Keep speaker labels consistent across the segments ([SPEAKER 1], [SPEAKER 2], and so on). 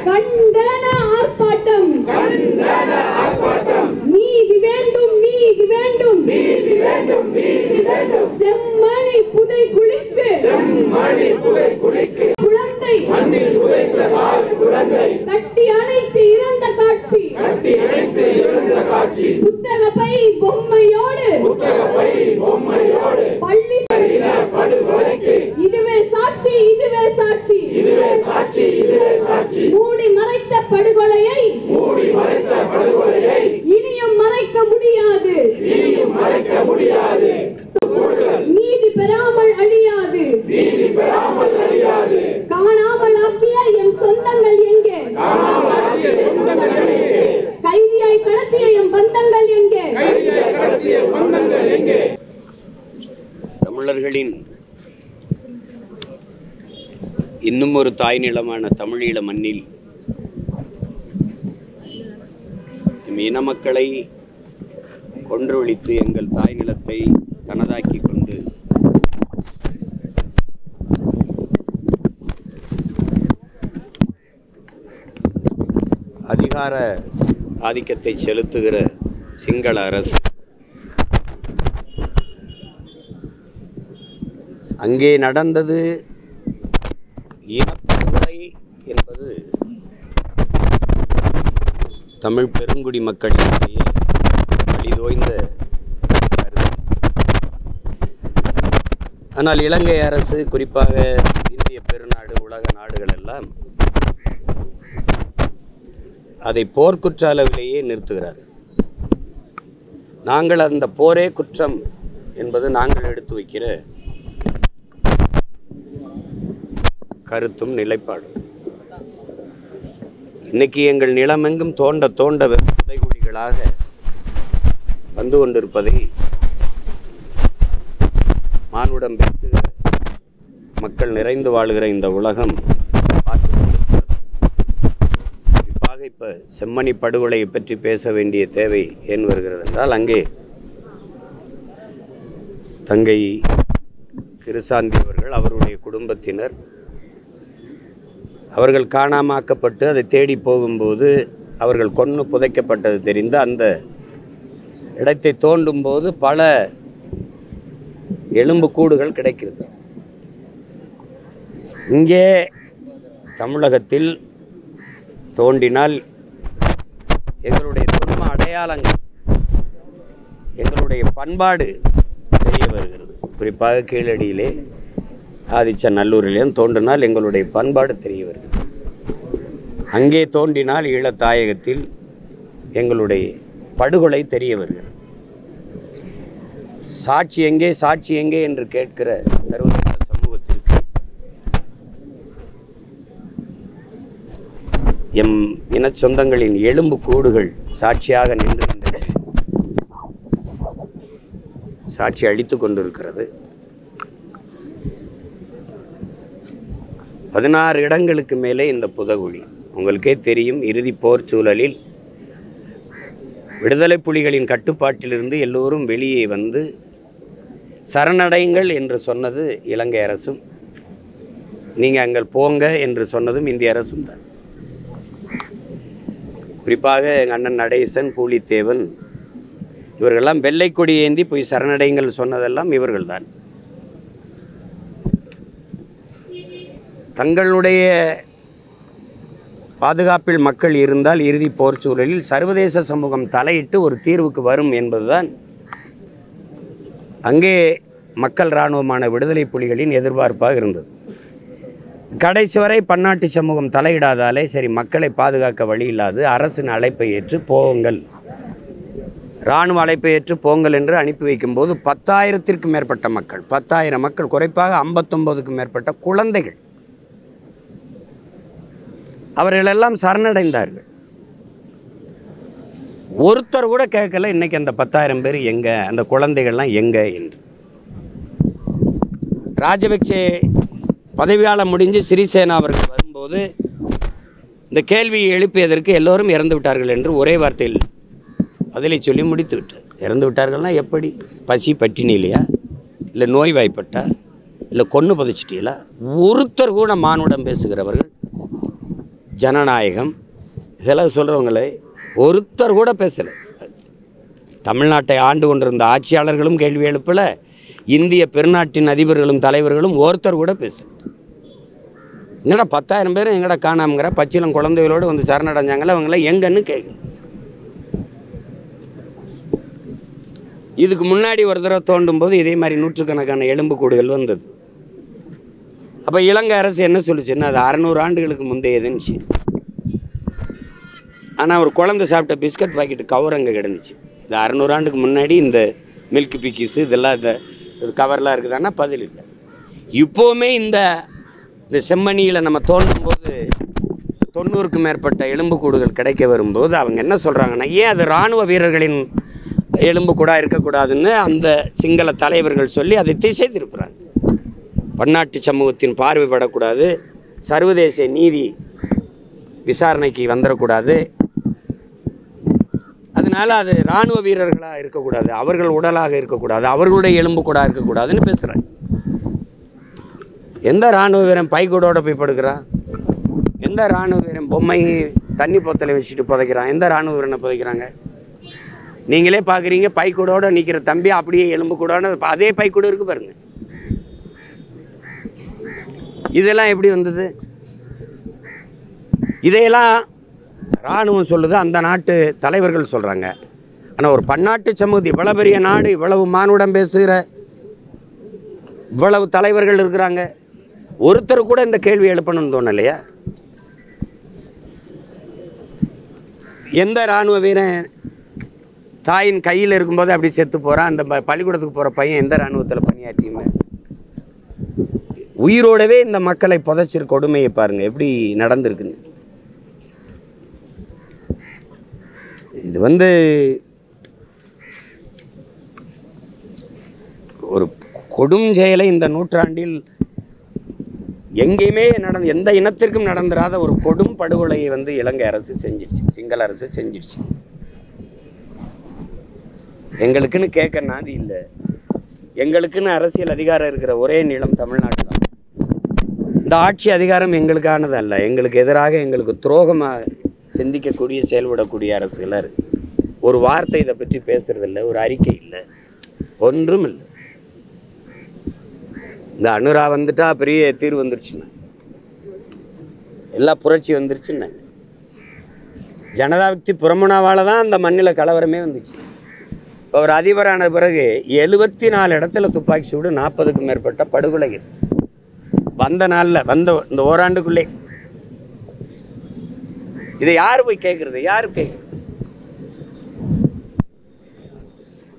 [SPEAKER 1] கண்டன ஆர்ப்பாட்டம் நீதி வேண்டும் நீதி வேண்டும் செம்மணி புதை குளிக்கு குழந்தை கட்டி அணைத்து இறந்த காட்சி புத்தகப்பை பொம்மையோடு பள்ளி இதுவே சாட்சி மூடி மறைத்த படுகொலையை இனியும் மறைக்க முடியாது நீதி பெறாமல் அழியாது காணாமல் ஆக்கிய என் சொந்தங்கள் எங்கே கைதியாய் கடத்திய என் பந்தங்கள் எங்கே
[SPEAKER 2] தமிழர்களின் இன்னும் ஒரு தாய் நிலமான தமிழீழ மண்ணில் இன மக்களை கொன்றொழித்து எங்கள் தாய் நிலத்தை தனதாக்கி கொண்டு அதிகார ஆதிக்கத்தை செலுத்துகிற சிங்கள அரசு அங்கே நடந்தது இனப்படுகொலை என்பது தமிழ் பெருங்குடி மக்களிடையே வலிதோய்ந்த கருத்து. ஆனால் இலங்கை அரசு, குறிப்பாக இந்திய பெருநாடு, உலக நாடுகள் எல்லாம் அதை போர்க்குற்ற அளவிலேயே நிறுத்துகிறார்கள். நாங்கள் அந்த போரே குற்றம் என்பது நாங்கள் எடுத்து வைக்கிற கருத்தும் நிலைப்பாடும். இன்னைக்கு எங்கள் நிலமெங்கும் தோண்ட தோண்ட புதைகுழிகளாக வந்து கொண்டிருப்பதை மானுடம் பேசுகிற மக்கள் நிறைந்து வாழ்கிற இந்த உலகம் பார்த்து கொண்டிருக்கிறது. குறிப்பாக இப்போ செம்மணி படுகொலையை பற்றி பேச வேண்டிய தேவை ஏன் வருகிறது என்றால், அங்கே தங்கை கிருசாந்தி அவர்கள், அவருடைய குடும்பத்தினர், அவர்கள் காணாமாக்கப்பட்டு அதை தேடி போகும்போது அவர்கள் கொன்று புதைக்கப்பட்டது தெரிந்து அந்த இடத்தை தோண்டும் போது பல எலும்புக்கூடுகள் கிடைக்கிறது. இங்கே தமிழகத்தில் தோண்டினால் எங்களுடைய தொன்ம அடையாளங்கள், எங்களுடைய பண்பாடு தெரிய வருகிறது. குறிப்பாக கீழடியிலே ஆதிச்சநல்லூரிலேயும் தோன்றினால் எங்களுடைய பண்பாடு தெரிய வருகிறது. அங்கே தோன்றினால் ஈழத்தாயகத்தில் எங்களுடைய படுகொலை தெரிய வருகிறது. சாட்சி எங்கே என்று கேட்கிற சர்வதேச சமூகத்திற்கு எம் இன சொந்தங்களின் எலும்பு கூடுகள் சாட்சியாக நின்றுகின்றன, சாட்சி அளித்து கொண்டிருக்கிறது. 16 இடங்களுக்கு மேலே இந்த புதகுழி. உங்களுக்கே தெரியும், இறுதி போர் சூழலில் விடுதலை புலிகளின் கட்டுப்பாட்டிலிருந்து எல்லோரும் வெளியே வந்து சரணடைங்கள் என்று சொன்னது இலங்கை அரசும், நீங்கள் அங்கே போங்க என்று சொன்னதும் இந்திய அரசும் தான். குறிப்பாக எங்கள் அண்ணன் நடேசன், பூலித்தேவன் இவர்களெல்லாம் வெள்ளை கொடி ஏந்தி போய் சரணடைங்கள் சொன்னதெல்லாம் இவர்கள்தான். தங்களுடைய பாதுகாப்பில் மக்கள் இருந்தால் இறுதி போர் சூழலில் சர்வதேச சமூகம் தலையிட்டு ஒரு தீர்வுக்கு வரும் என்பதுதான் அங்கே மக்கள் இராணுவமான விடுதலை புலிகளின் எதிர்பார்ப்பாக இருந்தது. கடைசி வரை பன்னாட்டு சமூகம் தலையிடாதாலே சரி, மக்களை பாதுகாக்க வழி இல்லாது அரசின் அழைப்பை ஏற்று போங்கள், இராணுவ அழைப்பை ஏற்று போங்கள் என்று அனுப்பி வைக்கும்போது 10,000த்திற்கும் மேற்பட்ட மக்கள், 10,000 மக்கள், குறைப்பாக 59க்கும் மேற்பட்ட குழந்தைகள், அவர்களெல்லாம் சரணடைந்தார்கள். ஒருத்தர் கூட கேட்கல இன்னைக்கு அந்த 10,000 பேர் எங்கே, அந்த குழந்தைகள்லாம் எங்கே என்று. ராஜபக்சே பதவியாளர் முடிஞ்சு சிறிசேனா அவர்கள் வரும்போது இந்த கேள்வியை எழுப்பியதற்கு எல்லோரும் இறந்து விட்டார்கள் என்று ஒரே வார்த்தையில் பதிலை சொல்லி முடித்து விட்டார். இறந்து விட்டார்கள்னா எப்படி? பசி பட்டினி இல்லையா, இல்லை நோய்வாய்ப்பட்டா, இல்லை கொன்று புதைச்சிட்டீங்களா? ஒருத்தர் கூட மானுடம் பேசுகிறவர்கள் ஜனநாயகம் இதெல்லாம் சொல்கிறவங்களே ஒருத்தர் கூட பேசலை. தமிழ்நாட்டை ஆண்டு கொண்டிருந்த ஆட்சியாளர்களும் கேள்வி எழுப்பலை, இந்திய பெருநாட்டின் அதிபர்களும் தலைவர்களும் ஒருத்தர் கூட பேசலை. எங்கடா 10,000 பேர் எங்கடா காணாமங்கிற பச்சிலம் குழந்தைகளோடு வந்து சரணடைஞ்சாங்களே, அவங்களாம் எங்கன்னு கேட்குது. இதுக்கு முன்னாடி ஒரு தடவை தோண்டும் போது இதே மாதிரி நூற்றுக்கணக்கான எலும்புக்கூடுகள் வந்தது. அப்போ இலங்கை அரசு என்ன சொல்லிச்சுன்னா அது 600 ஆண்டுகளுக்கு முந்தையதுன்னு. ஆனால் ஒரு குழந்தை சாப்பிட்ட பிஸ்கட் பாக்கெட்டு கவர் அங்கே கிடந்துச்சு. இது 600 ஆண்டுக்கு முன்னாடி இந்த மில்க் பிக்கிஸு இதெல்லாம் இந்த கவர்லாம் இருக்குதான்னா பதில் இல்லை. இப்போவுமே இந்த செம்மணியில் நம்ம தோண்டும் போது 90க்கும் மேற்பட்ட எலும்புக்கூடுகள் கிடைக்க வரும்போது அவங்க என்ன சொல்கிறாங்கன்னா, ஏன் அது இராணுவ வீரர்களின் எலும்பு கூட இருக்கக்கூடாதுன்னு அந்த சிங்கள தலைவர்கள் சொல்லி அதை திசை திருப்புறாங்க. பன்னாட்டு சமூகத்தின் பார்வைப்படக்கூடாது, சர்வதேச நீதி விசாரணைக்கு வந்துடக்கூடாது, அதனால் அது இராணுவ வீரர்களாக இருக்கக்கூடாது, அவர்கள் உடலாக இருக்கக்கூடாது, அவர்களுடைய எலும்பு கூட இருக்கக்கூடாதுன்னு பேசுகிறாங்க. எந்த இராணுவ வீரன் பைக்கூடோடு போய் படுக்கிறான்? எந்த இராணுவ வீரன் பொம்மை தண்ணி பொத்தலை வச்சுட்டு புதைக்கிறான்? எந்த இராணுவ வீரனை புதைக்கிறாங்க? நீங்களே பார்க்குறீங்க, பைக்கூடோடு நிற்கிற தம்பி அப்படியே எலும்பு கூடோன்னு அதே பைக்கூட இருக்குது பாருங்கள். இதெல்லாம் எப்படி வந்தது? இதையெல்லாம் இராணுவம் சொல்லுது, அந்த நாட்டு தலைவர்கள் சொல்கிறாங்க. ஆனால் ஒரு பன்னாட்டு சமூகம், இவ்வளவு பெரிய நாடு, இவ்வளவு மானுடம் பேசுகிற இவ்வளவு தலைவர்கள் இருக்கிறாங்க, ஒருத்தர் கூட இந்த கேள்வி எழுப்பணும்னு தோணலையா? எந்த இராணுவ வீரன் தாயின் கையில் இருக்கும்போது அப்படி செத்து போகிறான்? அந்த பள்ளிக்கூடத்துக்கு போகிற பையன் எந்த இராணுவத்தில் பணியாற்றின்னு உயிரோடவே இந்த மக்களை புதைச்சிரு கொடுமையை பாருங்கள் எப்படி நடந்திருக்குன்னு. இது ஒரு கொடும் செயலை இந்த நூற்றாண்டில் எங்கேயுமே எந்த இனத்திற்கும் நடந்துராத ஒரு கொடும் படுகொலையை இலங்கை அரசு செஞ்சிடுச்சு, சிங்கள அரசு செஞ்சிடுச்சு. எங்களுக்குன்னு கேட்க நாதி இல்லை, எங்களுக்குன்னு அரசியல் அதிகாரம் இருக்கிற ஒரே நிலம் தமிழ்நாடு தான். இந்த ஆட்சி அதிகாரம் எங்களுக்கானது அல்ல, எங்களுக்கு எதிராக எங்களுக்கு துரோகமாக சிந்திக்கக்கூடிய செயல்படக்கூடிய அரசுகளாக இருக்குது. ஒரு வார்த்தை இதை பற்றி பேசுறதில்லை, ஒரு அறிக்கை இல்லை, ஒன்றும் இல்லை. இந்த அனுரா வந்துட்டா பெரிய தீர்வு வந்துருச்சுன்னா, எல்லா புரட்சி வந்துருச்சுன்னா, ஜனதாவிக்தி புறமுனாவால் தான் அந்த மண்ணில் கலவரமே வந்துச்சு. இப்போ ஒரு அதிபரான பிறகு 74 இடத்துல துப்பாக்கி சூடு, 40க்கும் மேற்பட்ட படுகொலைகள் வந்த நாளில் இந்த ஓராண்டுக்குள்ளே. இதை யார் போய் கேட்குறது? யார் கேட்குறது?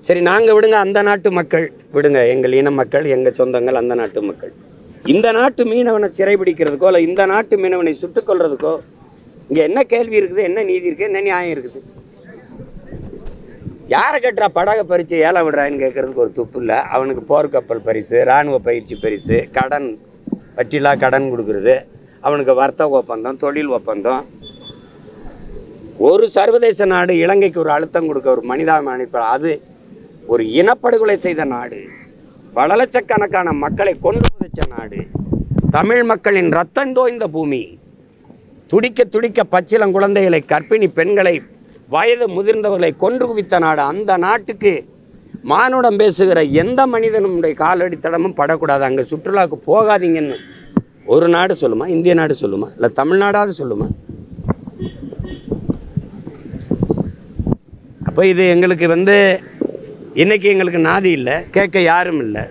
[SPEAKER 2] சரி, நாங்கள் விடுங்க, அந்த நாட்டு மக்கள் விடுங்க, எங்கள் இன மக்கள், எங்கள் சொந்தங்கள் அந்த நாட்டு மக்கள். இந்த நாட்டு மீனவனை சிறைபிடிக்கிறதுக்கோ இல்லை இந்த நாட்டு மீனவனை சுட்டுக்கொள்றதுக்கோ இங்கே என்ன கேள்வி இருக்குது? என்ன நீதி இருக்குது? என்ன நியாயம் இருக்குது? யாரை கேட்டுறா படகை பறித்து ஏலம் விடுறான்னு கேட்குறதுக்கு ஒரு துப்பு இல்லை. அவனுக்கு போர்க்கப்பல் பரிசு, இராணுவ பயிற்சி பரிசு, கடன் வட்டிலா கடன் கொடுக்குறது, அவனுக்கு வர்த்தக ஒப்பந்தம், தொழில் ஒப்பந்தம். ஒரு சர்வதேச நாடு இலங்கைக்கு ஒரு அழுத்தம் கொடுக்க, ஒரு மனிதாபிமான, அது ஒரு இனப்படுகொலை செய்த நாடு, பல லட்சக்கணக்கான மக்களை கொண்டு புதைச்ச நாடு, தமிழ் மக்களின் ரத்தம் தோய்ந்த பூமி, துடிக்க துடிக்க பச்சிளம் குழந்தைகளை, கர்ப்பிணி பெண்களை, வயது முதிர்ந்தவர்களை கொன்று குவித்த நாடு. அந்த நாட்டுக்கு மானுடம் பேசுகிற எந்த மனிதனுடைய காலடித்தடமும் படக்கூடாது, அங்கே சுற்றுலாவுக்கு போகாதீங்கன்னு ஒரு நாடு சொல்லுமா? இந்திய நாடு சொல்லுமா? இல்லை தமிழ்நாடாவது சொல்லுமா? அப்போ இது எங்களுக்கு இன்றைக்கி எங்களுக்கு நாதி இல்லை, கேட்க யாரும் இல்லை.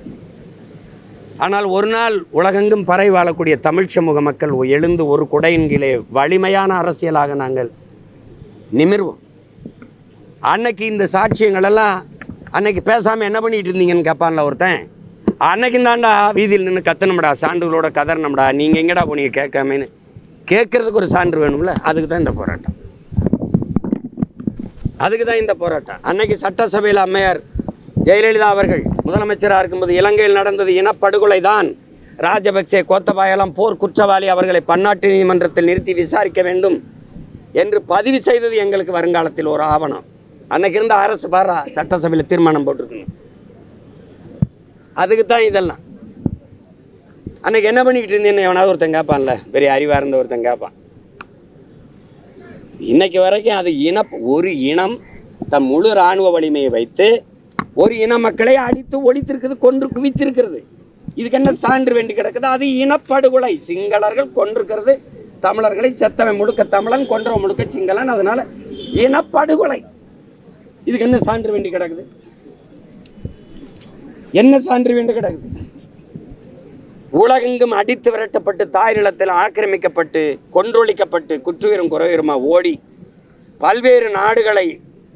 [SPEAKER 2] ஆனால் ஒரு நாள் உலகெங்கும் பரவி வாழக்கூடிய தமிழ் சமூக மக்கள் எழுந்து ஒரு குடையின் கீழே வலிமையான அரசியலாக நாங்கள் நிமிர்வோம். அன்னைக்கு இந்த சாட்சியங்களெல்லாம் அன்னைக்கு பேசாமல் என்ன பண்ணிகிட்டு இருந்தீங்கன்னு கேட்பான்ல ஒருத்தன். அன்னைக்கும் தாண்டா வீதியில் நின்று கத்தணும்டா, சான்றுகளோட கதறணும்டா, நீங்கள் எங்கடா போனீங்க கேட்காமன்னு கேட்குறதுக்கு ஒரு சான்று வேணும்ல. அதுக்கு தான் இந்த போராட்டம், அதுக்கு தான் இந்த போராட்டம். அன்னைக்கு சட்டசபையில் அம்மையார் ஜெயலலிதா அவர்கள் முதலமைச்சராக இருக்கும்போது இலங்கையில் நடந்தது இனப்படுகொலை தான், ராஜபக்சே கோத்தபாயெல்லாம் போர் குற்றவாளி, அவர்களை பன்னாட்டு நீதிமன்றத்தில் நிறுத்தி விசாரிக்க வேண்டும் என்று பதிவு செய்தது எங்களுக்கு வருங்காலத்தில் ஒரு ஆவணம். அன்னைக்கு இருந்த அரசு பாரா சட்டசபையில் தீர்மானம் போட்டிருக்கணும். அதுக்கு தான் இதெல்லாம். அன்னைக்கு என்ன பண்ணிக்கிட்டு இருந்தேன்னு எவனாவது ஒருத்தன் கேட்பான்ல, பெரிய அறிவாக இருந்த ஒருத்தன் கேட்பான். இன்னைக்கு வரைக்கும் அது ஒரு இனம் தம் முழு இராணுவ வலிமையை வைத்து ஒரு இன மக்களை அடித்து ஒழித்திருக்குது, கொன்று குவித்திருக்கிறது. இதுக்கு என்ன சான்று வேண்டி கிடக்குது? அது இனப்படுகொலை. சிங்களர்கள் கொண்டிருக்கிறது தமிழர்களை. செத்தவன் முழுக்க தமிழன், கொன்றவன் முழுக்க சிங்களன். அதனால இனப்படுகொலை. இதுக்கு என்ன சான்று வேண்டி கிடக்குது? என்ன சான்று வேண்டி கிடக்குது? உலகெங்கும் அடித்து விரட்டப்பட்டு தாய் நிலத்தில் ஆக்கிரமிக்கப்பட்டு கொன்றொழிக்கப்பட்டு குற்றுயிரும் குறையுமா ஓடி பல்வேறு நாடுகளை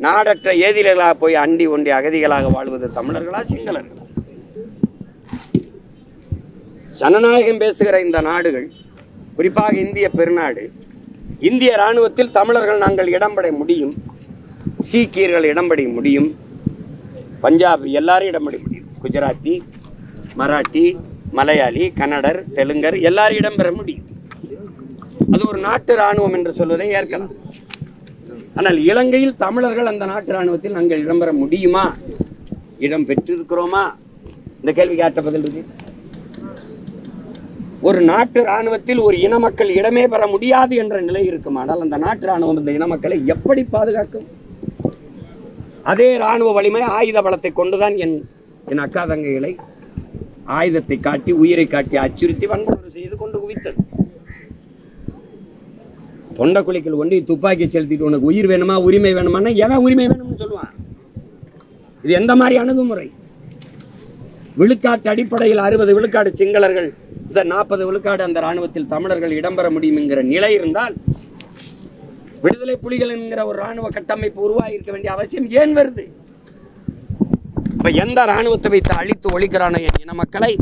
[SPEAKER 2] நாடற்ற ஏதிலிகளாக போய் அண்டி ஒண்டி அகதிகளாக வாழ்வது தமிழர்களா சிங்களர்களா? ஜனநாயகம் பேசுகிற இந்த நாடுகள், குறிப்பாக இந்திய பெருநாடு, இந்திய இராணுவத்தில் தமிழர்கள் நாங்கள் இடம்பெற முடியும், சீக்கியர்கள் இடம்பெற முடியும், பஞ்சாப் எல்லாரும் இடம்பெற முடியும், குஜராத்தி, மராட்டி, மலையாளி, கன்னடர், தெலுங்கர் எல்லாரும் இடம்பெற முடியும். அது ஒரு நாட்டு இராணுவம் என்று சொல்வதை ஏற்கலாம். ஆனால் இலங்கையில் தமிழர்கள் அந்த நாட்டு இராணுவத்தில் நாங்கள் இடம்பெற முடியுமா? இடம் பெற்றிருக்கிறோமா? இந்த கேள்விக்கு ஆற்ற பதில் இருக்கு. ஒரு நாட்டு இராணுவத்தில் ஒரு இன மக்கள் இடமே பெற முடியாது என்ற நிலை இருக்குமானால் அந்த நாட்டு இராணுவம் இந்த இன மக்களை எப்படி பாதுகாக்கும்? அதே இராணுவ வலிமை ஆயுத பலத்தை கொண்டுதான் என் அக்கா தங்கைகளை ஆயுதத்தை காட்டி உயிரை காட்டி அச்சுறுத்தி வன்முறை செய்து கொண்டு குவித்தது. தொண்டை குழிக்குள் கொண்டு துப்பாக்கி செலுத்திட்டு உனக்கு உயிர் வேணுமா உரிமை வேணுமானா எவன் உரிமை வேணும்னு சொல்லுவான்? இது எந்த மாதிரி அணுகுமுறை? விழுக்காட்டு அடிப்படையில் 60 விழுக்காடு சிங்களர்கள், 40 விழுக்காடு அந்த இராணுவத்தில் தமிழர்கள் இடம்பெற முடியும் என்கிற நிலை இருந்தால் விடுதலை புலிகள் என்கிற ஒரு இராணுவ கட்டமைப்பு உருவாகி இருக்க வேண்டிய அவசியம் ஏன் வருது? இப்ப எந்த இராணுவத்தை வைத்து அழித்து ஒழிக்கிறான என் இன மக்களை,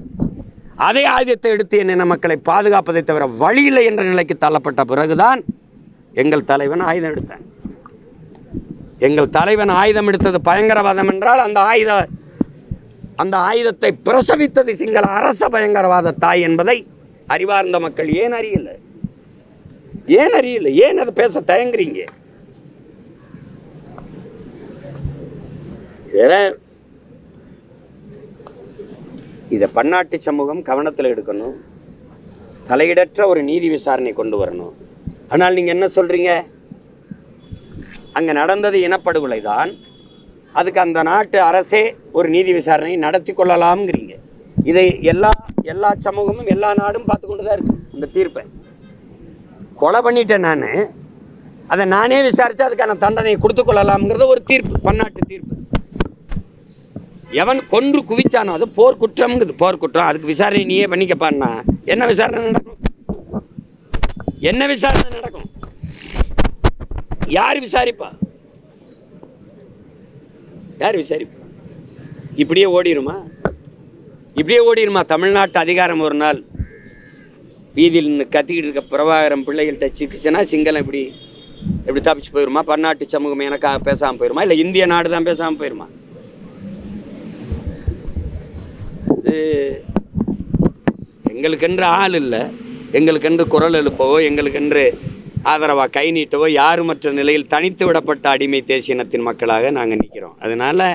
[SPEAKER 2] அதே ஆயுதத்தை எடுத்து என் இன மக்களை பாதுகாப்பதை தவிர வழி இல்லை என்ற நிலைக்கு தள்ளப்பட்ட பிறகுதான் எங்கள் தலைவன் ஆயுதம் எடுத்தான். எங்கள் தலைவன் ஆயுதம் எடுத்தது பயங்கரவாதம் என்றால் அந்த ஆயுதத்தை பிரசவித்தது சிங்கள அரச பயங்கரவாத தாய் என்பதை அறிவார்ந்த மக்கள் ஏன் அறியல? ஏன் அதை பேச தயங்குறீங்க? இதை பன்னாட்டு சமூகம் கவனத்தில் எடுக்கணும். தலையிடற்ற ஒரு நீதி விசாரணை கொண்டு வரணும். ஆனால் நீங்கள் என்ன சொல்கிறீங்க? அங்கே நடந்தது இனப்படுகொலை தான், அதுக்கு அந்த நாட்டு அரசே ஒரு நீதி விசாரணை நடத்தி கொள்ளலாம்ங்கிறீங்க. இதை எல்லா சமூகமும் எல்லா நாடும் பார்த்து கொண்டு தான் இருக்கு. இந்த தீர்ப்பை கொலை பண்ணிட்டேன் நான், அதை நானே விசாரித்து அதுக்கான தண்டனை கொடுத்து கொள்ளலாம்ங்கிறது ஒரு தீர்ப்பு, பன்னாட்டு தீர்ப்பு. எவன் கொன்று குவிச்சானோ அது போர் குற்றம்ங்குது. போர் குற்றம், அதுக்கு விசாரணை நீயே பண்ணிக்கப்பான்னா என்ன விசாரணை நடக்கும்? என்ன விசாரணை நடக்கும்? யார் விசாரிப்பா? யார் விசாரிப்பா? இப்படியே ஓடிடுமா தமிழ்நாட்டு அதிகாரம்? ஒரு நாள் வீதியில் நின்று கத்திக்கிட்டு இருக்க பிரபாகரம் பிள்ளைகள்கிட்ட சிக்கிச்சுன்னா சிங்களம் எப்படி தப்பிச்சு போயிடுமா? பன்னாட்டு சமூகம் எனக்காக பேசாமல் போயிடுமா? இல்லை இந்திய நாடு தான் பேசாமல் போயிடுமா? எங்களுக்கென்று ஆள் இல்லை, எங்களுக்கென்று குரல் எழுப்பவோ எங்களுக்கென்று ஆதரவாக கை நீட்டவோ யாருமற்ற நிலையில் தனித்து விடப்பட்ட அடிமை தேசியனத்தின் மக்களாக நாங்கள் நிற்கிறோம். அதனால்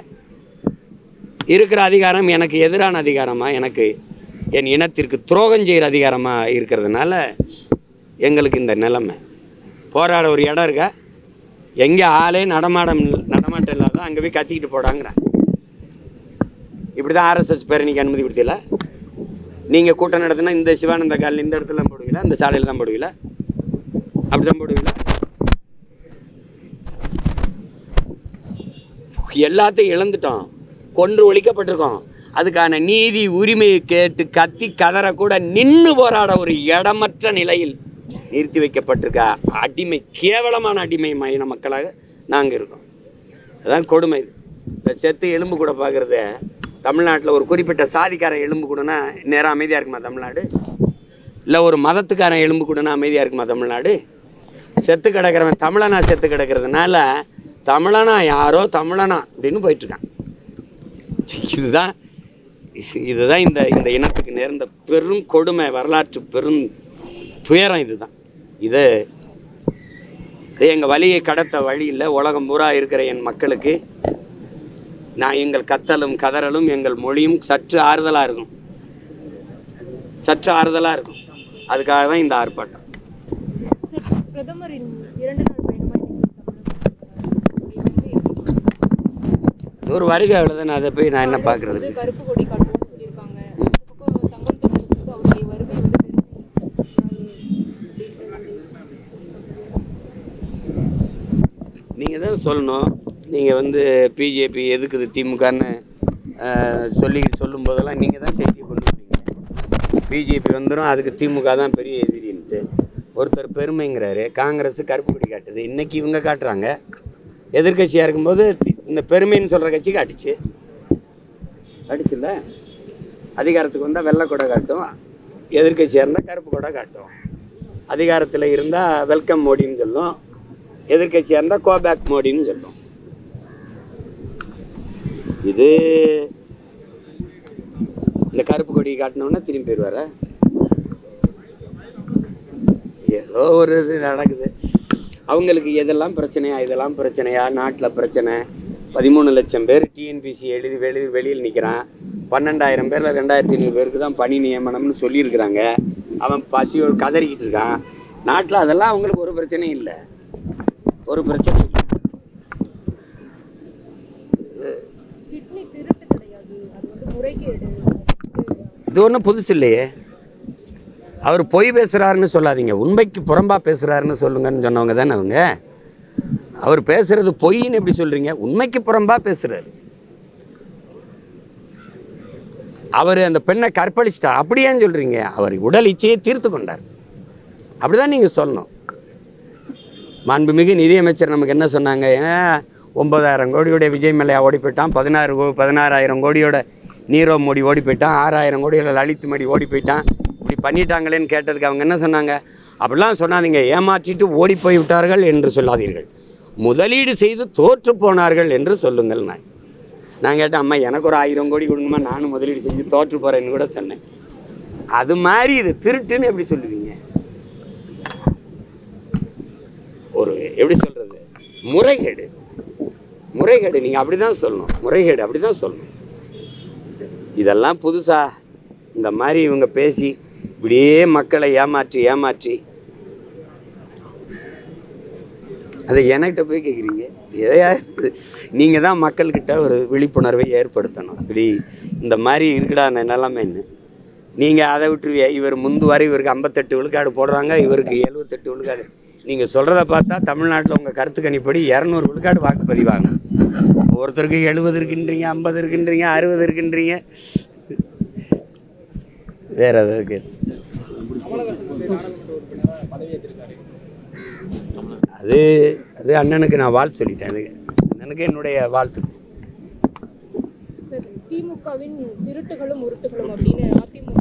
[SPEAKER 2] இருக்கிற அதிகாரம் எனக்கு எதிரான அதிகாரமாக, எனக்கு என் இனத்திற்கு துரோகம் செய்கிற அதிகாரமாக இருக்கிறதுனால எங்களுக்கு இந்த நிலைமை. போராட ஒரு இடம் இருக்கா? எங்கே ஆளே நடமாட்டம் இல்லாத அங்கே போய் கத்திக்கிட்டு போடாங்கிறேன். இப்படி தான் ஆர்எஸ்எஸ் பேரணிக்கு அனுமதி கொடுத்தீங்களா? நீங்கள் கூட்டம் நடத்தினா இந்த சிவானந்த காலில் இந்த இடத்துல தான் போடுவீங்களா? இந்த சாலையில் தான் போடுவீங்களா? அப்படி தான் போடுவீங்களா? எல்லாத்தையும் இழந்துட்டோம், கொன்று ஒழிக்கப்பட்டிருக்கோம். அதுக்கான நீதி உரிமையை கேட்டு கத்தி கதறக்கூட நின்று போராட ஒரு இடமற்ற நிலையில் நிறுத்தி வைக்கப்பட்டிருக்க அடிமை, கேவலமான அடிமை மைன மக்களாக நாங்கள் இருக்கோம். அதுதான் கொடுமை. இது இந்த செத்து எலும்பு கூட பார்க்குறத தமிழ்நாட்டில் ஒரு குறிப்பிட்ட சாதிக்காரன் எலும்பு கூடனா நேரம் அமைதியாக இருக்குமா தமிழ்நாடு? இல்லை ஒரு மதத்துக்காரன் எலும்பு கூடனா அமைதியாக இருக்குமா தமிழ்நாடு? செத்து கிடக்கிறவன் தமிழனா செத்து கிடக்கிறதுனால தமிழனா யாரோ தமிழனா அப்படின்னு போயிட்டுருக்கான். இதுதான் இந்த இனத்துக்கு நேர்ந்த பெரும் கொடுமை, வரலாற்று பெரும் துயரம். இது எங்கள் வழியை கடத்த வழி இல்லை. உலகம் பூரா இருக்கிற என் மக்களுக்கு நான் எங்கள் கத்தலும் கதறலும் எங்கள் மொழியும் சற்று ஆறுதலாக இருக்கும். அதுக்காக தான் இந்த ஆர்ப்பாட்டம்.
[SPEAKER 3] பிரதமரின் 2 நாள் பயணமாக
[SPEAKER 2] ஒரு வருகை அவ்வளோதானே, அதை போய் நான் என்ன பார்க்குறது?
[SPEAKER 3] கருப்பு கொடி காட்டுவோம்னு சொல்லியிருக்காங்க. இந்த பக்கம் தங்கம் தென்னரசுக்கு அவருடைய வருகை வந்து
[SPEAKER 2] நீங்கள் தான் சொல்லணும். நீங்கள் வந்து பிஜேபி எதுக்குது திமுகன்னு சொல்லும்போதெல்லாம் நீங்கள் தான் செய்தியை கொண்டு வரீங்க. பிஜேபி வந்துடும், அதுக்கு திமுக தான் பெரிய எதிரின்ட்டு ஒருத்தர் பெருமைங்கிறாரு. காங்கிரஸ் கருப்பு கொடி காட்டுது, இன்றைக்கி இவங்க காட்டுறாங்க. எதிர்கட்சியாக இருக்கும்போது இந்த பெருமைன்னு சொல்கிற கட்சி அடிச்சுல்ல. அதிகாரத்துக்கு வந்தால் வெள்ளை கொடை காட்டும், எதிர்கட்சியாக இருந்தால் கருப்பு கொடை காட்டும். அதிகாரத்தில் இருந்தால் வெல்கம் மோடின்னு சொல்லும், எதிர்கட்சியாக இருந்தால் கோபேக் மோடின்னு சொல்லும். இது இந்த கருப்பு கொடி காட்டினோன்னா திரும்பி போயிடுவார. ஏதோ ஒரு இது நடக்குது. அவங்களுக்கு எதெல்லாம் பிரச்சனையா, இதெல்லாம் பிரச்சனையா, நாட்டில் பிரச்சனை. 13 லட்சம் பேர் டிஎன்பிசி எழுதி வெளியில் நிற்கிறான். 12,000 பேரில் 2,500 பேருக்கு தான் பணி நியமனம்னு சொல்லியிருக்கிறாங்க. அவன் பசியோடு கதறிக்கிட்டு இருக்கான். நாட்டில் அதெல்லாம் அவங்களுக்கு ஒரு பிரச்சனையும் இல்லை, ஒரு பிரச்சனை இல்லை. இது ஒன்றும் புதுசு இல்லையே. அவர் பொய் பேசுகிறாருன்னு சொல்லாதீங்க, உண்மைக்கு புறம்பாக பேசுகிறாருன்னு சொல்லுங்கன்னு சொன்னவங்க தானே அவங்க. அவர் பேசுகிறது பொய்ன்னு எப்படி சொல்கிறீங்க? உண்மைக்கு புறம்பாக பேசுகிறாரு. அவர் அந்த பெண்ணை கற்பழிச்சிட்டார் அப்படியான்னு சொல்கிறீங்க? அவர் உடல் இச்சையை தீர்த்து கொண்டார், அப்படி தான் நீங்கள் சொல்லணும். மாண்புமிகு நிதியமைச்சர் நமக்கு என்ன சொன்னாங்க? 9,000 கோடியோட விஜய் மல்லையா ஓடி போயிட்டான், 16,000 கோடியோட நீரவ் மோடி ஓடி போயிட்டான், 6,000 கோடியோட லலித் மோடி ஓடி போயிட்டான். இப்படி பண்ணிட்டாங்களேன்னு கேட்டதுக்கு அவங்க என்ன சொன்னாங்க? அப்படிலாம் சொன்னாதீங்க, ஏமாற்றிட்டு ஓடி போய் விட்டார்கள் என்று சொல்லாதீர்கள், முதலீடு செய்து தோற்று போனார்கள் என்று சொல்லுங்கள். நான் கேட்டேன், அம்மா எனக்கு ஒரு 1000 கோடி கொடுங்கம்மா, நானும் முதலீடு செஞ்சு தோற்று போகிறேன்னு கூட சொன்னேன். அது மாதிரி இது திருட்டுன்னு எப்படி சொல்லுவீங்க? ஒரு எப்படி சொல்கிறது, முறைகேடு நீங்கள் அப்படி தான் சொல்லணும், முறைகேடு அப்படி தான் சொல்லணும். இதெல்லாம் புதுசா இந்த மாதிரி இவங்க பேசி இப்படியே மக்களை ஏமாற்றி அதை என்கிட்ட போய் கேட்குறீங்க. எதையாவது நீங்கள் தான் மக்கள்கிட்ட ஒரு விழிப்புணர்வை ஏற்படுத்தணும். இப்படி இந்த மாதிரி இருக்குடா அந்த நிலைமைன்னு. நீங்கள் அதை விட்டுருவிய. இவர் முந்துவாரி இவருக்கு 58 விழுக்காடு போடுறாங்க, இவருக்கு 78 விழுக்காடு. நீங்கள் சொல்கிறத பார்த்தா தமிழ்நாட்டில் உங்கள் கருத்து கணிப்படி 200 விழுக்காடு வாக்குப்பதிவாங்க. ஒருத்தருக்கு 70 இருக்குன்றீங்க, 50 இருக்குன்றீங்க, 60 இருக்குன்றீங்க. வேற எதாவது அது அண்ணனுக்கு நான் வாழ்த்து சொல்லிட்டேன். அது அண்ணனுக்கு என்னுடைய வாழ்த்து.
[SPEAKER 3] திமுகவின் திருட்டுகளும் உருட்டுகளும் அப்படின்னு அதிமுக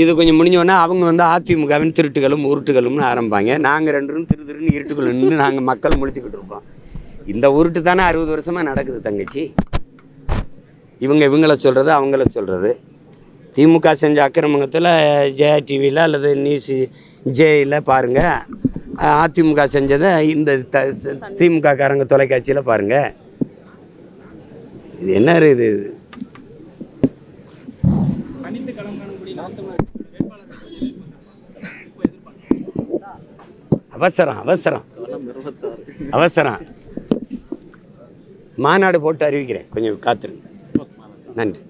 [SPEAKER 2] இது கொஞ்சம் முடிஞ்சோன்னா அவங்க வந்து அதிமுகவின் திருட்டுகளும் உருட்டுகளும்னு ஆரம்பிப்பாங்க. நாங்கள் ரெண்டும் திருன்னு இருட்டுகளும்னு நாங்கள் மக்கள் முடிச்சுக்கிட்டு இருப்போம். இந்த உருட்டு தானே 60 வருஷமாக நடக்குது தங்கச்சி. இவங்கள சொல்கிறது, அவங்கள சொல்கிறது. திமுக செஞ்ச அக்கிரமத்தில் ஜெயா டிவியில் அல்லது நியூஸ் ஜேயில் பாருங்கள். அதிமுக செஞ்சதை இந்த திமுக காரங்க தொலைக்காட்சியில் பாருங்கள். இது என்ன இது? அவசரம் மாநாடு போட்டு அறிவிக்கிறேன், கொஞ்சம் காத்துருங்க. நன்றி.